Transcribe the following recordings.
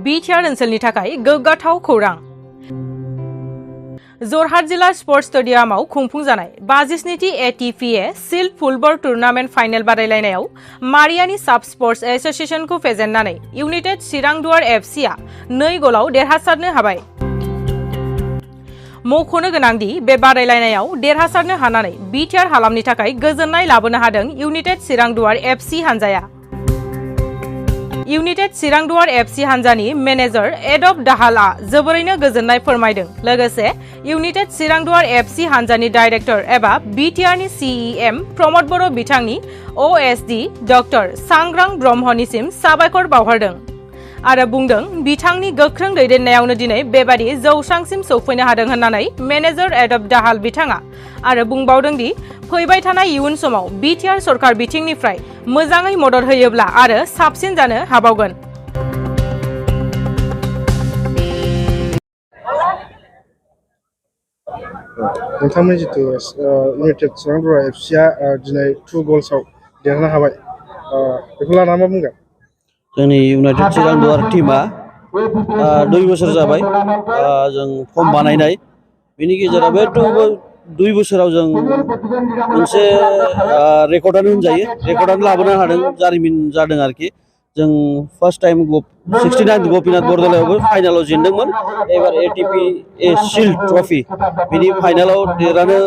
BTR ओनसोलनि थाखाय गोग्गाथाव खौरां। जरहाट जिल्ला स्पर्ट्स स्टेडियामाव खुंफुंजानाय 57थि ATPA shield football tournament final बादायलायनायाव मारियानि साब स्पर्ट्स एसोसिएशनखौ फेजेननानै इउनाइटेड चिरांदुवार FCआ 2 गलाव देरहासारनो हाबाय। मख'नो गोनांदि बे बादायलायनायाव देरहासारनो हानानै बिटिआर हालामनि थाखाय गोजोननाय लाबोनो हादों इउनाइटेड चिरांदुवार FC हानजाया। इउनाइटेड चिरांदुवार FC हानजानि मेनेजार एडप दाहालआ जोबोरैनो गोजोननाय फोरमायदों। लोगोसे इउनाइटेड चिरांदुवार FC हानजानि डाइरेक्टर एबा बिटिआरनि CEM प्रमद बर' बिथांनि OSD डक्टर सांग्रां ब्रह्मनिसिम साबायखर बावहरदों आरो बुंदों बिथांनि गोख्रों दैदेननायावनो दिनै बेबादि जौसांसिम सौफैनो हादों होननानै मेनेजार एडप दाहाल बिथाङा आरो बुंबावदों दि फैबाय थानाय इयुन समाव बिटिआर सरकार बिथिंनिफ्राय मोजाङै मदद होयोब्ला आरो साबसिन जानो हाबावगोन। नोंथांमोननि जितु इउनाइटेड चिरांदुवार FCआ दिनै 2 गल्सआव देरहानो हाबाय, बेखौ लाना मा बुंगोन? जोंनि इउनाइटेड चिरांदुवार टीमा 2 बोसोर जाबाय जों फर्म बानायनाय। बेनि गेजेराव बे 2 बोसोराव जों मोनसे रेकर्डआनो होनजायो, रेकर्डआनो लाबोनो हादों, जारिमिन जादों आरोखि। जों फार्स्ट टाइम 69 गपिनाथ बरदलायावबो फाइनालाव जेनदोंमोन। एबार ATPA शिल्ड ट्रफि बिनि फाइनालाव देरहानो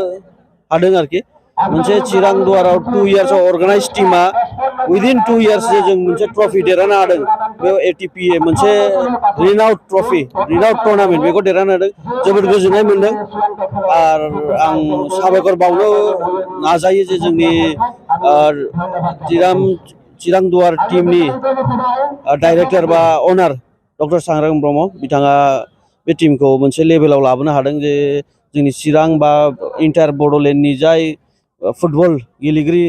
हादों आरोखि। मोनसे चिरांदुवाराव 2 इयार्सआव अर्गानाइज टीमा विदिन 2 इयार्स जों मोनसे ट्रफि देरहानो हादों। बे ATPA मोनसे रिनाउड ट्रफि, रिनाउड टुर्नामेन्ट, बेखौ देरहानो हादों। जोबोद गोजोननाय मोनदों आरो आं साबायखर बावनो नाजायो जे जोंनि चिरांदुवार टीमनि डाइरेक्टर बा अनार डक्टर सांग्रां ब्रह्म बिथाङा बे टीमखौ मोनसे लेभेलाव लाबोनो हादों जे जोंनि चिरां बा इन्टार बड'लेण्डनि जाय फुटबल गेलेगिरि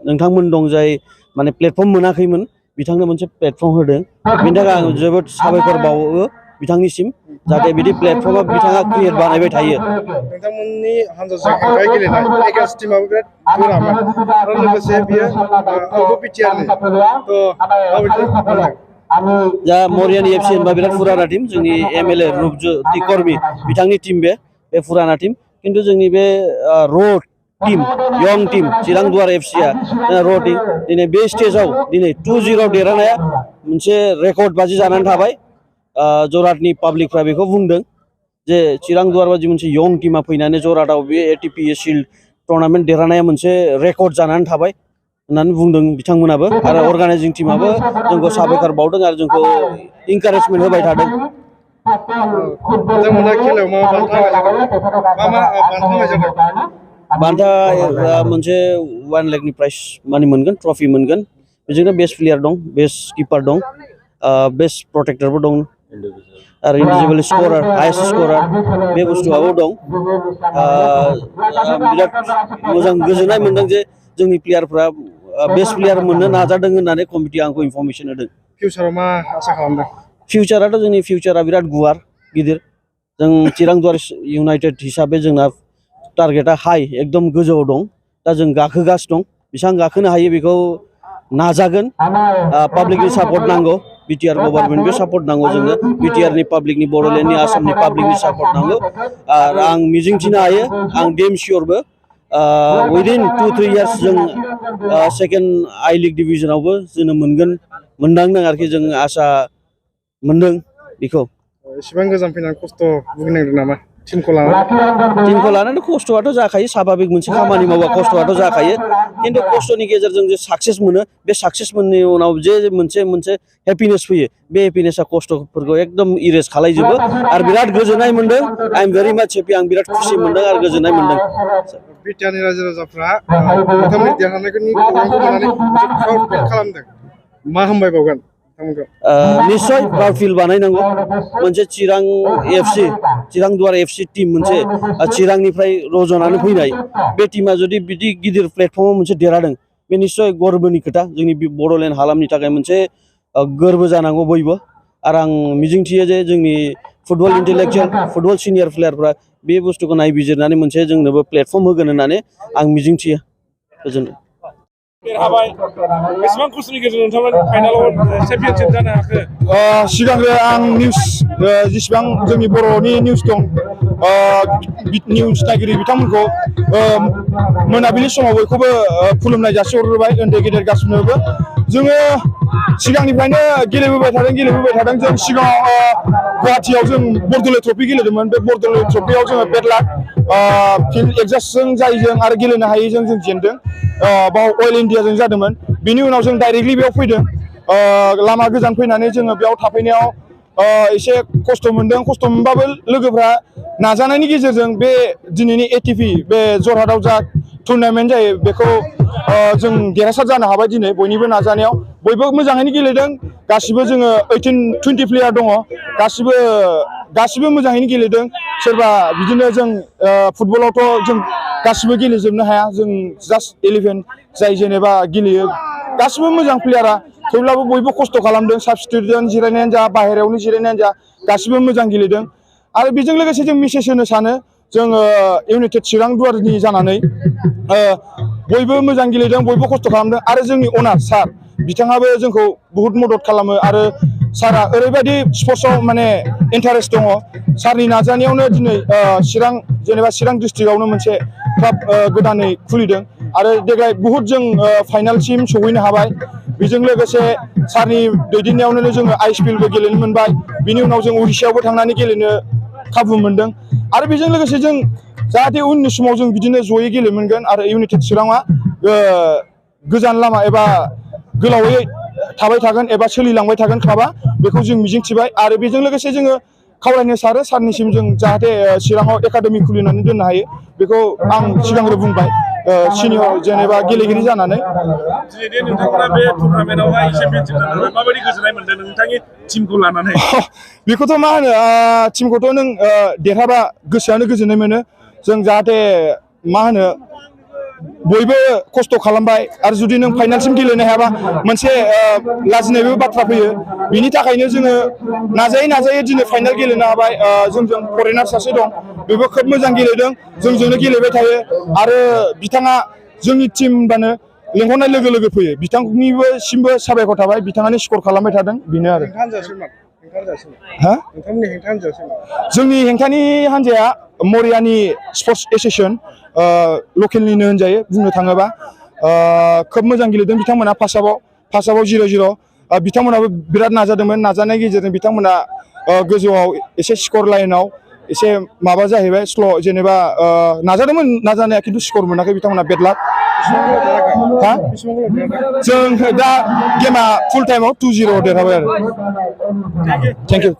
नोंथांमोन दं, जाय माने प्लेटफर्म मोनाखैमोन, बिथांनो मोनसे प्लेटफर्म होदों। बेनि थाखाय आं जोबोद साबायखर बावो बिथांनिसिम, जाहाथे बिदि प्लेटफर्मआ बिथाङा क्रिएट बानायबाय थायो। नोंथांमोननि हानजाजों हेंथायै गेलेनाय एगेन्स्ट टीमाबो बिराद गोरामोन आरो लोगोसे बियो आउट बिटिआरनि जा मरियानि FC होनबा बिराद फुराना टीम, जोंनि MLA रुपज्योति कर्मी बिथांनि टीम, बे फुराना टीम। खिन्थु जोंनि बे र' टीम, यं टीम चिरांदुवार FCआ र' टीम दिनै बे स्टेजाव दिनै 2-0 देरहानाया मोनसे रेकर्ड बादि जानानै थाबाय। जरहाटनि पाब्लिकफ्रा बेखौ बुंदों जे चिरांदुवार बादि मोनसे यं टीमा फैनानै जरहाटआव बे ATPA शिल्ड टुर्नामेन्ट देरहानाया मोनसे रेकर्ड जानानै थाबाय होननानै बुंदों बिथांमोनाबो। आरो अर्गानाइजिं टीमाबो जोंखौ साबायखर बावदों आरो जोंखौ इनकारेजमेन्ट होबाय थादों। नोंथांमोना खेलायाव मा बान्था होनाय जादों? बान्था मोनसे 1 लाखनि प्राइज मानि मोनगोन, ट्रफि मोनगोन। बेजोंनो बेस्ट प्लेयार दं, बेस्ट किपार दं, बेस्ट प्रटेक्टरबो दं आरो इन्डिभिजुवेल स्करार, हाइस्ट स्करार बे बुस्थुआबो दं। बिराद मोजां गोजोननाय मोनदों जे जोंनि प्लेयारफ्रा बेस्ट प्लेयार मोननो नाजादों होननानै कमिटिया आंखौ इनफरमेसन होदों। फिउचाराव मा आसा खालामदों? फिउचाराथ' जोंनि फिउचारा बिराद गुवार गिदिर। जों चिरांदुवार इउनाइटेड हिसाबै जोंना टारगेटआ हाई, एकदम गोजौआव दं। दा जों गाखोगासिनो दं, बेसेबां गाखोनो हायो बेखौ नाजागोन। पाब्लिकनि सापर्ट नांगौ, बिटिआर गभर्नमेन्टबो सापर्ट नांगौ जोंनो, बिटिआरनि पाब्लिकनि, बड'लेण्डनि, आसामनि पाब्लिकनि सापर्ट नांगौ। आरो आं मिजिंथिनो हायो, आं डेम सियरबो विदिन 2-3 इयार्स जों सेकेन्ड आई लिग डिभिजनावबो जोङो मोनदांदों आरोखि। जों आसा मोनदों बेखौ। एसेबां गोजान फैनानै खस्थ' भुगिनांदों नामा टीमखौ लानानै? खस्थ'आथ' जाखायो, स्वाभाबिक मोनसे खामानि मावबा खस्थ'आथ' जाखायो। खिन्थु खस्थ'नि गेजेरजों जे साक्सेस मोनो, बे साक्सेस मोननायनि उनाव जे मोनसे हेपिनेस फैयो, बे हेपिनेसा खस्थ'फोरखौ एकदम इरेज खालायजोबो आरो बिराद गोजोननाय मोनदों। आइ एम भेरि माच हेपि, आं बिराद खुसि मोनदों आरो गोजोननाय मोनदों। बिटिआरनि रायजो राजाफ्रा नोंथांमोननि देरहानायनि खौरांखौ मोननानै प्राउड फिल खालामदों, मा हामबायबावगोन? निश्चय प्राउड फिल बानायनांगौ। मोनसे चिरां FC, चिरांदुवार FC टीम, मोनसे चिरांनिफ्राय रज'नानै फैनाय बे टीमा जुदि बिदि गिदिर प्लेटफर्माव मोनसे देरहादों, बे निश्चय गर्वनि खोथा। जोंनि बड'लेण्ड हालामनि थाखाय मोनसे गोर्बो जानांगौ बयबो। आरो आं मिजिंथियो जे जोंनि फुटबल इन्टेलेक्चुयेल, फुटबल सिनियर प्लेयारफ्रा बे बुस्थुखौ नायबिजिरनानै मोनसे जोंनोबो प्लेटफर्म होगोन होननानै आं मिजिंथियो। गोजोनथों। देरहाबाय बेसेबां खस्थ'नि गेजेरजों नोंथाङा फाइनालाव चेम्पियनशिप जानो हाखो? सिगांग्रो आं निउस जेसेबां जोंनि बर'नि निउस दं निउस नायगिरि बिथांमोनखौ मोनाबिलि समाव बयखौबो खुलुमनाय जासिहरबाय उन्दै गेदेर गासिनोबो जोङो सिगांनिफ्रायनो गेलेबोबाय थादों जों सिगाङाव गुवाहाटियाव जों बरदलै ट्रफि गेलेदोंमोन बे बरदलै ट्रफियाव जोङो बेड लाक फिल्ड एडजास्टजों जायजों आरो गेलेनो हायैजों जों जेनदों बाव अल इन्डियाजों जादोंमोन बिनि उनाव जों डाइरेक्टलि बेयाव फैदों लामा गोजान फैनानै जोङो बेयाव थाफैनायाव एसे खस्थ' मोनदों खस्थ' मोनबाबो लोगोफ्रा नाजानायनि गेजेरजों बे दिनैनि ATP बे जरहाटआव जा टुर्नामेन्ट जायो बेखौ जों देरहासार जानो हाबाय दिनै बयनिबो नाजानायाव बयबो मोजाङैनो गेलेदों गासिबो जोङो 18-20 प्लेयार दङ गासिबो मोजाङैनो गेलेदों सोरबा बिदिनो जों फुटबलावथ' जों गासिबो गेलेजोबनो हाया जों जास्ट 11 जाय जेनेबा गेलेयो गासिबो मोजां प्लेयारा थेवब्लाबो बयबो खस्थ' खालामदों साबस्टिटिउटजों जिरायनायानो जा बाहेरायावनो जिरायनायानो जा गासिबो मोजां गेलेदों आरो बेजों लोगोसे जों मेसेज होनो सानो जोङो इउनाइटेड चिरां दुवारनि जानानै बयबो मोजां गेलेदों बयबो खस्थ' खालामदों आरो जोंनि अनार सार बिथाङाबो जोंखौ बुहुत मदद खालामो आरो सारा ओरैबायदि स्पर्ट्सआव माने इन्टारेस्ट दङ सारनि नाजानायावनो दिनै चिरां डिस्ट्रिक्टआवनो मोनसे क्लाब गोदानै खुलिदों आरो देग्लाय बुहुत जों फाइनालसिम सौहैनो हाबाय बेजों लोगोसे सारनि दैदेननायावनो जोङो ISPLबो गेलेनो मोनबाय बिनि उनाव जों उड़िसायावबो थांनानै गेलेनो खाबु मोनदों आरो बेजों लोगोसे जों जाहाथे उननि समाव जों बिदिनो जयै गेलेनो मोनगोन आरो इउनाइटेड चिराङा गोजान लामा एबा गोलावै थाबाय थागोन एबा सोलिलांबाय थागोन क्लाबा बेखौ जों मिजिंथिबाय आरो बेजों लोगोसे जोङो खावलायनो सारो सारनिसिम जों जाहाथे चिराङाव एकाडेमि खुलिनानै दोननो हायो बेखौ आं सिगांग्रो बुंबाय सिनियर जेनेबा गेलेगिरि जानानै दिनै नोंथांमोना बे टुर्नामेन्टआवहाय चेम्पियनशिप जानानै माबायदि गोजोननाय मोनदों नोंथांनि टीमखौ लानानै? बेखौथ' मा होनो टीमखौथ' नों देरहाबा गोसोआनो गोजोननाय मोनो जों जाहाथे मा होनो बयबो खस्थ' खालामबाय आरो जुदि नों फाइनालसिम गेलेनो हायाबा मोनसे लाजिनायबो बाथ्रा फैयो बिनि थाखायनो जोङो नाजायै दिनै फाइनाल गेलेनो हाबाय जोंजों फरेनार सासे दं बेबो खोब मोजां गेलेदों जोंजोंनो गेलेबाय थायो आरो बिथाङा जोंनि टीम होनबानो लेंहरनाय लोगो लोगो फैयो बिथांनिसिमबो साबायखर थाबाय बिथाङानो स्कर खालामबाय थादों बेनो आरो जोंनि हेंथानि हान्जाया मरियानि स्पर्ट्स एस'सिएसन लकेलनिनो होनजायो बुंनो थाङोबा खोब मोजां गेलेदों बिथांमोना फार्स्टआव 0-0 बिथांमोनाबो बिराद नाजादोंमोन नाजानायनि गेजेरजों बिथांमोना गोजौआव एसे स्कर लाइनाव एसे माबा जाहैबाय स्ल' जेनेबा नाजादोंमोन नाजानाया खिन्थु स्कर मोनाखै बिथांमोना बेड लाक जों दा गेमा फुल टाइमाव 2-0 देरहाबाय आरो थेंक इउ